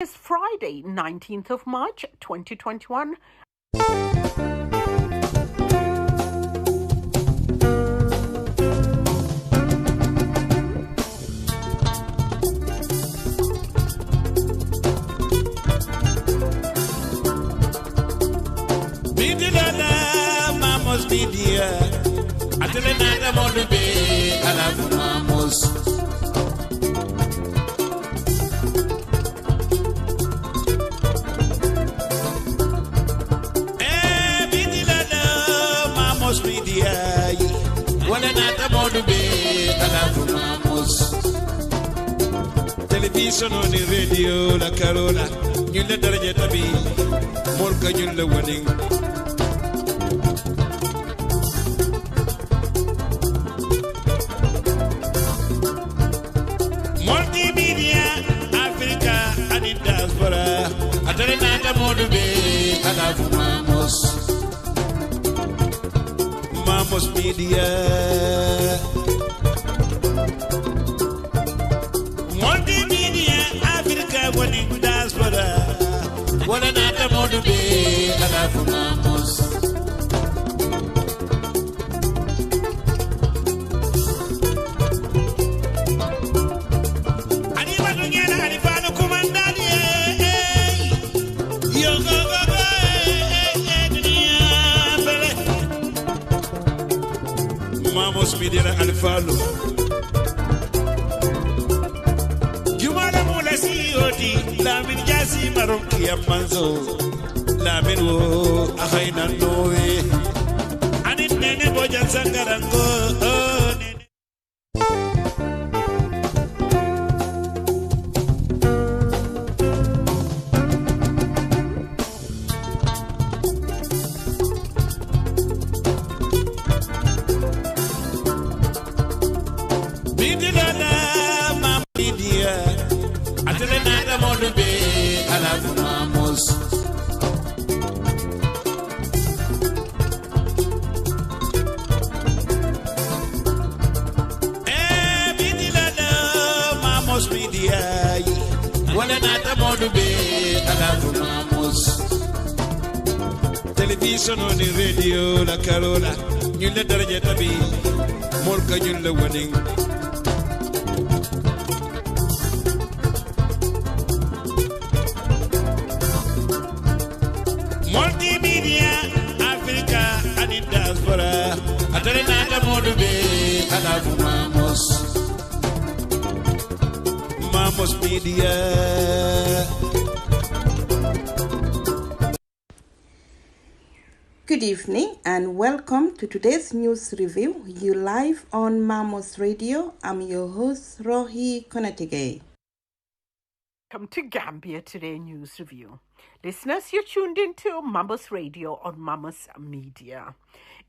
It's Friday, 19th of March, 2021. Mamos media, Atlanta Monday, I love Mamos. Mamos media, one another Monday, I love Mamos. Television on the radio, La Carola, you let her get a be, more can you the wedding. Multimedia, Africa, and in diaspora. Atlanta Monday, I love Mamos. Mamos Media. Multimedia, Africa, one in diaspora. One another Monday, I love Mamos. Mamos Media Alfalo. Jumala Mula COD, Lamin Jasi Maroki Amanzo, Lamin Wo, Ahaina Noe, and it Nene Bojan Sangarango. Television on the radio, La Carola, you let her get a be, more can you the wedding. Multimedia, Africa, and in diaspora, Atlanta Monday, I love Mamos. Mamos Media. Good evening and welcome to today's news review. You live on Mamos Radio. I'm your host, Rohi Konatige. Welcome to Gambia Today News Review. Listeners, you're tuned into Mamos Radio on Mamos Media.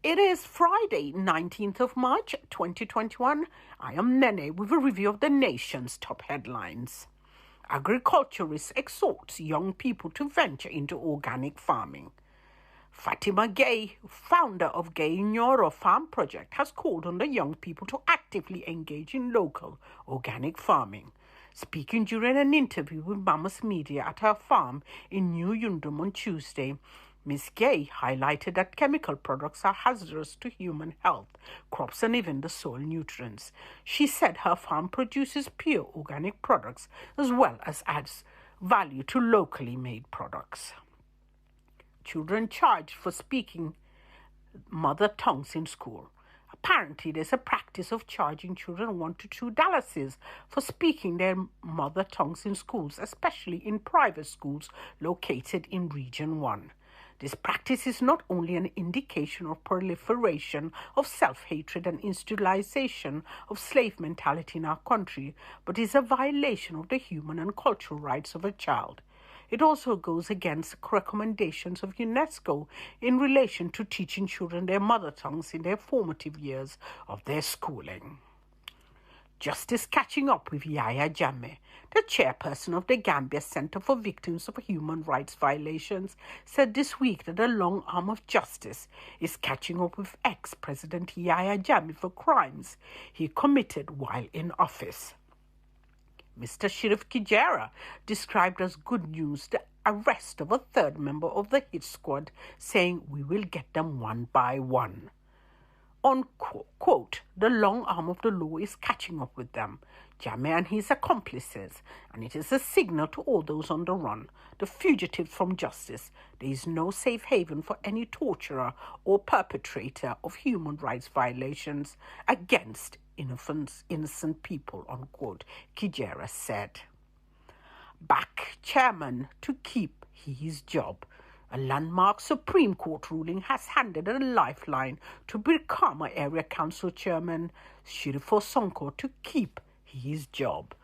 It is Friday, 19th of March, 2021. I am Nene with a review of the nation's top headlines. Agriculturists exhort young people to venture into organic farming. Fatima Gay, founder of Gay Nyoro Farm Project, has called on the young people to actively engage in local organic farming. Speaking during an interview with Mamos Media at her farm in New Yundum on Tuesday, Ms. Gay highlighted that chemical products are hazardous to human health, crops and even the soil nutrients. She said her farm produces pure organic products as well as adds value to locally made products. Children charged for speaking mother tongues in school. Apparently, there's a practice of charging children $1 to $2 for speaking their mother tongues in schools, especially in private schools located in Region 1. This practice is not only an indication of proliferation of self-hatred and institutionalization of slave mentality in our country, but is a violation of the human and cultural rights of a child. It also goes against recommendations of UNESCO in relation to teaching children their mother tongues in their formative years of their schooling. Justice catching up with Yaya Jammeh. The chairperson of the Gambia Center for Victims of Human Rights Violations said this week that the long arm of justice is catching up with ex-President Yaya Jammeh for crimes he committed while in office. Mr. Sheriff Kijera described as good news the arrest of a third member of the hit squad, saying, "We will get them one by one." Unquote, the long arm of the law is catching up with them, Jammeh and his accomplices, and it is a signal to all those on the run, the fugitives from justice. There is no safe haven for any torturer or perpetrator of human rights violations against innocent people, unquote, Kijera said. Back chairman to keep his job. A landmark Supreme Court ruling has handed a lifeline to Brikama Area Council Chairman Sheriff Sonko to keep his job.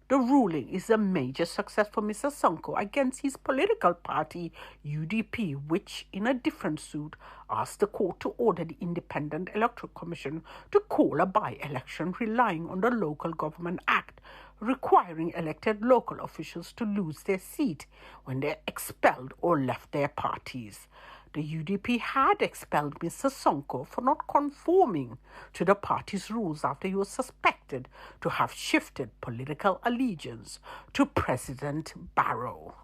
The ruling is a major success for Mr. Sonko against his political party, UDP, which, in a different suit, asked the court to order the Independent Electoral Commission to call a by-election relying on the Local Government Act, requiring elected local officials to lose their seat when they're expelled or left their parties. The UDP had expelled Mr. Sonko for not conforming to the party's rules after he was suspected to have shifted political allegiance to President Barrow.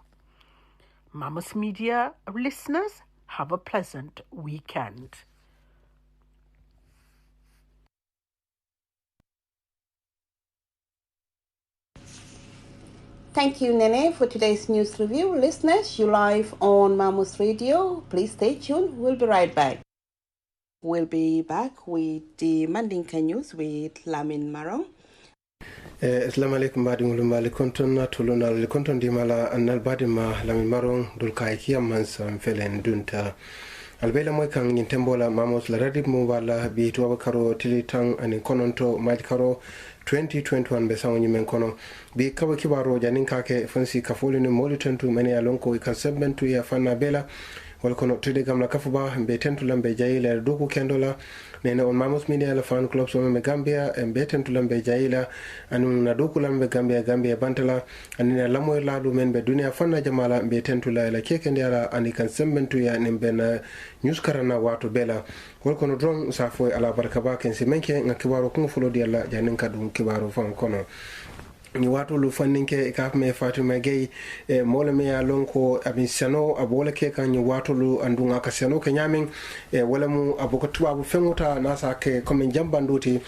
Mamos Media listeners, have a pleasant weekend. Thank you, Nene, for today's news review. Listeners, you live on Mamos Radio. Please stay tuned. We'll be right back. We'll be back with the Mandinka news with Lamin Marong. Assalamu alaikum badingulu mbali konton na tuluna li konton di mala annal badima Lamin Marong dul kai kiyam mansa felen dunta albela moy kan nyintembola Mamos la radib mu wala bi to karo tilitang ani kononto maj karo 2021 be sawo nyimen kono bi kawa kibaro janin kake fansi kafulu ni moli tentu mene ya lonko i kansebentu ya fana bela wal kono tude gamla kafuba be tentu lambe jayila doku kendola nene on Mamos Media la fan club so me Gambia be tentu lambe jayila anu na doku lambe Gambia bantala anina lamoy laadu men be dunia fana jamala be tentu la keke ndiara ani kansebentu ya nembe na news karana watu bela wal kono dron sa foy ala barka ba ken simenke ngakibaro kun fulo di alla janin kadum kibaro fan kono ni watu lu fanninke ka me Fatima Gay mola me ya lonko abin sano abola ke kan ni watu lu andunga ka sano ke nyamin wala mu aboko tuba bu fenguta nasa ke comme jambandoti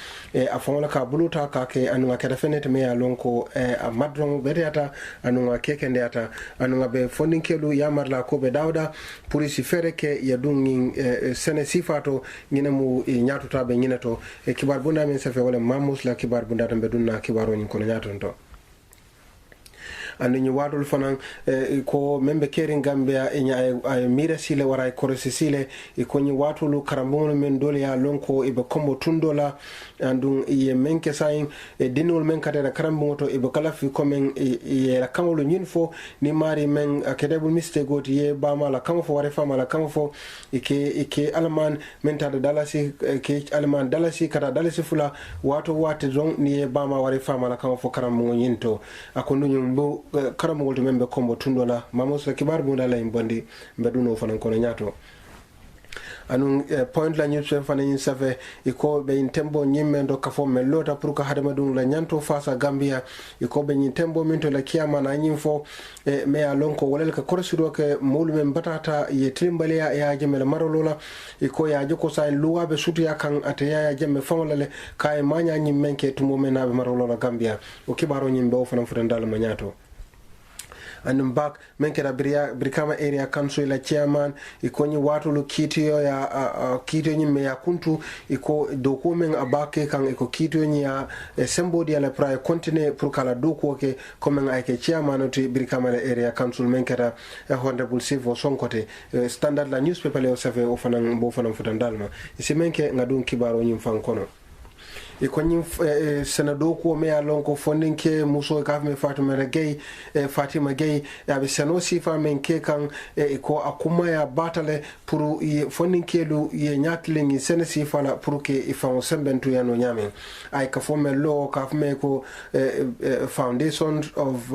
afonla ka buluta ka ke anunga ke defenete me ya lonko a madron beriata anunga ke kendata anunga be fondinke lu yamarla ko be dawda police fere ke ya dungin sene sifato ngina mu nyatuta be nginato kibar bunda men safe wala Mamos la kibar bunda tambe dunna kibaro ni kono nyatonto andi ñu wadul fanan ko membe kering Gambia e mira sile wara ko sile ko ñu watulu karambon men dole ya lonko e be kombo tundola andun ye menke sayin dinul men kadera karambon to e be kala fi komen e la kamolo nyinfo ni mari men akedebul miste goti ye ba mala kamfo ware fa mala kamfo ke alman men ta dalasi ke alman dalasi kada dalasi fula wato wate don ni ye ba ma ware fa mala kamfo karambon nyinto akonu nyumbo karamo wolto membe kombo tundola Mamos la kibar bunda la imbondi mbeduno fanan kono nyato anun point la nyuso fanan safe iko be intembo nyimme ndo kafo melota pour ka hadama dum la nyanto fasa Gambia iko be intembo minto la kiyama na nyimfo me alonko wolel ka korsido ke mulu men batata ye trimbale ya jemel marolola iko ya joko sa luwa be sutu ya kan ataya ya jemme famolale kay manya nyimmen ke tumo menabe marolola Gambia o kibaro nyimbe o fanan futandal ma nyato and back menkera Brikama Area Council la chairman iko ni watu lu kitiyo ya kitiyo ni me ya kuntu iko doku men abake kan iko kitiyo ni ya sembo dia la prae continue pour kala doku ke comme ay ke chairman to Brikama Area Council menkera honorable Sivo Sonkote standard la newspaper le osave ofanan bo fanan futandalma isi menke ngadun kibaro nyim fankono ikonyi senado ko me alonko fondinke muso ka me Fatima Gay ya be seno sifa men ke kan ko akuma ya batale pour fondinke lu ye nyatlingi sene sifa la pour ke ifan sembentu ya no nyame ay ka fo me lo ka me ko foundation of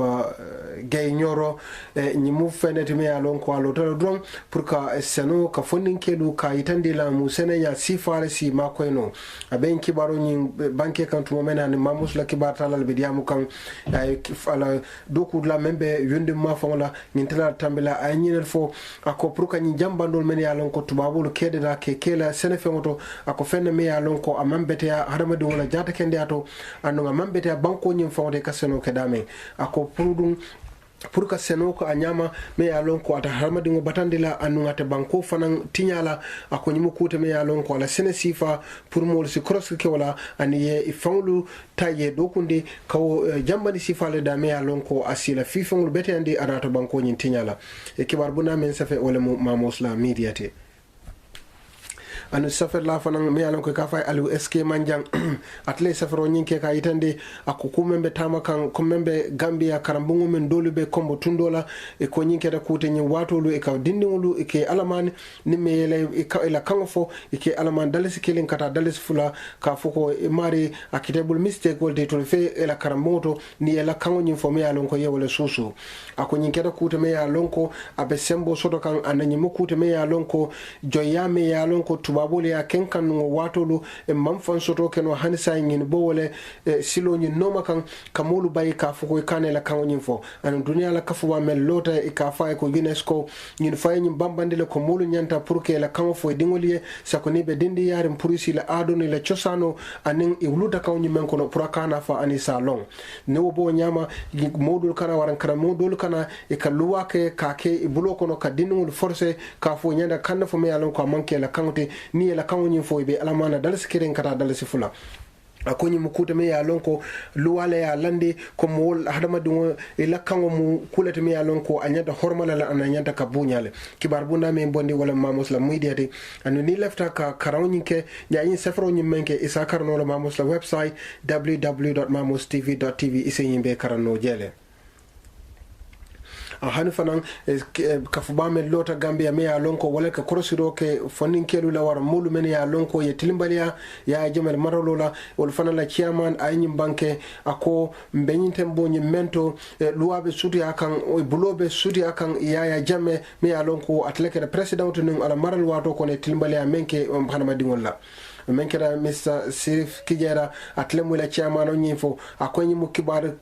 Gay Nyoro ni mu fenete me alonko aloto dron pour ka seno ka fondinke lu ka itandila mu sene ya sifa la si makoeno aben kibaro nyi banque kan tuma mena ni Mamos la kibar talal be diamu kan ay ala doku la membe yonde ma fongola ngintala tambila ay nyinel fo ako pour ka nyi jambandol men ya lon ko tubabul kede da ke kela senefe moto ako fenne me ya lon ko amambete ya hadamadi wala jata kende ato anu amambete ya banko nyim fonde kaseno kedame ako pour ka seno ko anyama me ya lon ko ata harmadi ngo batandila anu ngata banko fanan tinyala ako nyimu kute me ya lon ko ala sene sifa pour mo si cross ke wala ani ye ifanglu taye dokundi kawo jambani sifa le da me ya lon ko asila fifanglu bete andi anato banko nyin tinyala e kibar buna men safe wala Mamos la mediate anu safer la fanan me alon ko ka fay alu SK manjang atle safero nyinke ka yitande akuku membe tamakan ko membe Gambia karambungu men dolube kombo tundola e ko nyinke da kute nyi watolu e ka dindingulu e ke alaman ni me yele e ka ila kangofo e ke alaman dalisi kilin kata dalisi fula ka foko e mari akitable mistake wolde to fe ila karamboto ni ila kango nyi fo me alon ko yewole susu ako nyinke da kute me alon ko abe sembo soto kan ananyi mo kute me alon ko joya me alon ko babole ya kenkan no watolu e mamfan soto keno hanisa ngin bowole silo nyi noma kan kamulu bayi ka fuko kanela la kan nyin fo an dunia la kafu wa mel lota e ka fa ko UNESCO nyin fa nyin bambandile ko mulu nyanta pour que la kan fo dingoliye sakoni be dindi yarim pour si la adoni la chosano anin e wuluta kan nyi men kono pour kana fa ani salon ne wo nyama modul kana waran kana modul kana e kaluwa ke ka ke e bulo kono ka dinul force ka fo nyanda kan fo me yalon ko manke la kanute ni la kanwo nyin fo be alamana dal sikiren kata dal sifula akonyi mukuta me ya lonko luwale ya lande ko mo hadama dungo e la kango mu kulete me ya lonko anyata hormala la anyata kabunyale kibar bunda me bondi wala Mamos la muidiati anu ni lefta ka karawnyike nyayin sefro nyimenke isa karno la Mamos la website www.mamostv.tv ise yimbe karano jele hani fanan kafuba men lota Gambia me ya lonko wala ka korosiro ke fonin kelu la war mulu men ya lonko ye tilimbalia ya jemal marolola wal fanan la chairman ayni banke ako mbenyin tembo nyi mento luwabe sudi akan bulobe sudi akan ya jamme me ya lonko atleke da president ning ala maral wato ko ne tilimbalia menke hanama dingolla menke da Mr. Sirif Kijera atlemu la chairman on nyifo akonyi mu kibar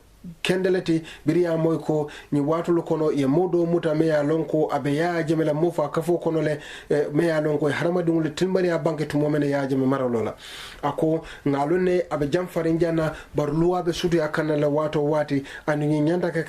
kendeleti biriya moy ko ni watulu kono ye modo muta me ya lonko abe ya jemela mofa kafo kono le me ya lonko harama dum le tilmani ya banke tumo men ya jeme maralola ako ngalone abe jam farinjana barluwa be sudu akana la wato wati anu ni nyanda ka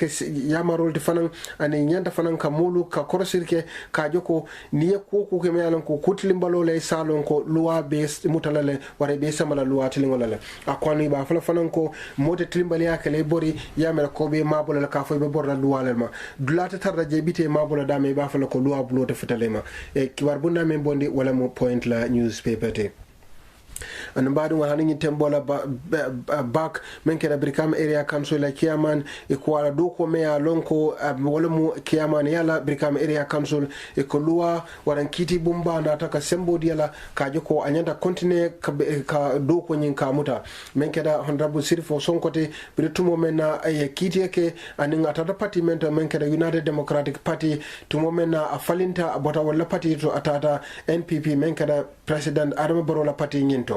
ya marol de fanan ani nyanda fanan ka mulu ka korosirke ka joko ni ko ko ke me ya lonko kutilimbalo le salon ko luwa be mutalale ware be samala luwa tilingolale akoni ba fala fanan ko mote tilimbali ya kale bori yamela ko be mabola la ka fo be borda duwalema dulata tarda je bite mabola dame ba fa la ko luwa bulo te fitalema e kibar bunda men bondi wala mo point la newspaper te an mbadu wala ni tembola back men keda Brikama area council la chairman e ko wala do ko me ya lonko wala mu chairman yala Brikama area council e ko luwa waran kiti bumba na taka sembo diala ka joko anyanta continue ka do ko nyin ka muta men keda honorable Sirifo Sonkote britumo men na e kiti ke anin atata party men men keda United Democratic Party tumo men na afalinta abota wala party to atata NPP men keda president Adama Barrow la party nyinto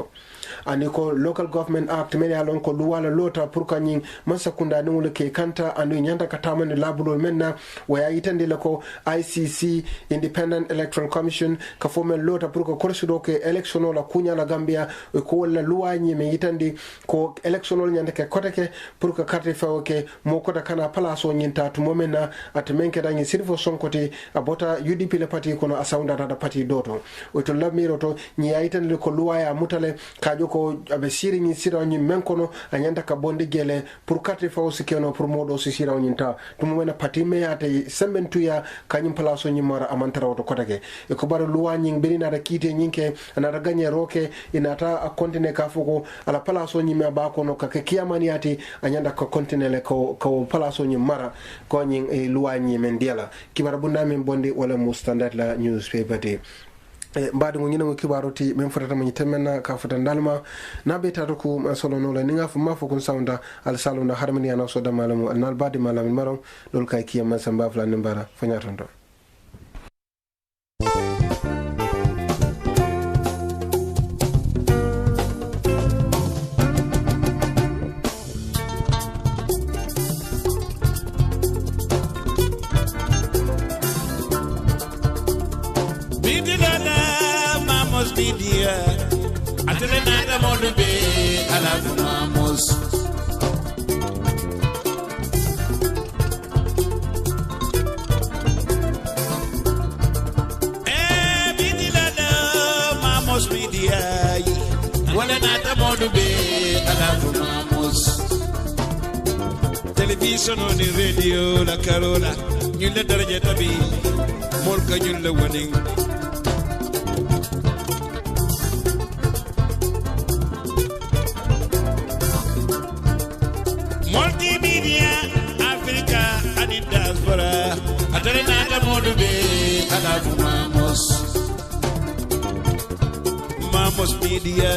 ani ko local government act men ya lon ko luwala lota pour kanyin masakunda ni wala ke kanta andu nyanda katamani labulo menna waya yitande la ko ICC Independent Electoral Commission ka fomen lota pour ko korsido ke electiono la kunya la Gambia ko wala luwanyi me yitande ko electiono nyanda ke kotake pour ko carte fawo ke mo kota kana palaso nyinta to momena atmenke danyi Sirifo Sonkote abota UDP le party kono asaunda data party doto o to lamiro to nyi yitande ko luwaya mutale kajo ko abe siri ni sira ni menkono anyanda ka bonde gele pour carte fawo sikeno pour modo si sira ni ta tumo mena patime ya te sembentu ya kanyum palaso ni mara amantara to kotake e ko bar luwa nyi berina da kite nyinke na da ganye roke inata a kontine ka fuko ala palaso ni me ba kono ka ke kiyamani ati anyanda ka kontine le ko palaso ni mara ko nyi luwa nyi men diala kibar bunda men bonde wala mu standard la newspaper de mbadi mo nyina kibaroti men fotata mo nyitemena ka fota dalma na be tatu ko solo no la ninga fu mafo kun saunda al saluna harmoni ana so da malamu al badi malamin maron lol kay kiyama samba fla nimbara fanyaton do media. Atelenata modube alafu Mamos. Bidilada Mamos media. Wala nata modube alafu Mamos. Television on the radio la Carola. Ñu la daraja tabi. Mol ka ñu la winning. Multimedia Africa and in diaspora. Atare nata modube alafu Mamos. Mamos Media.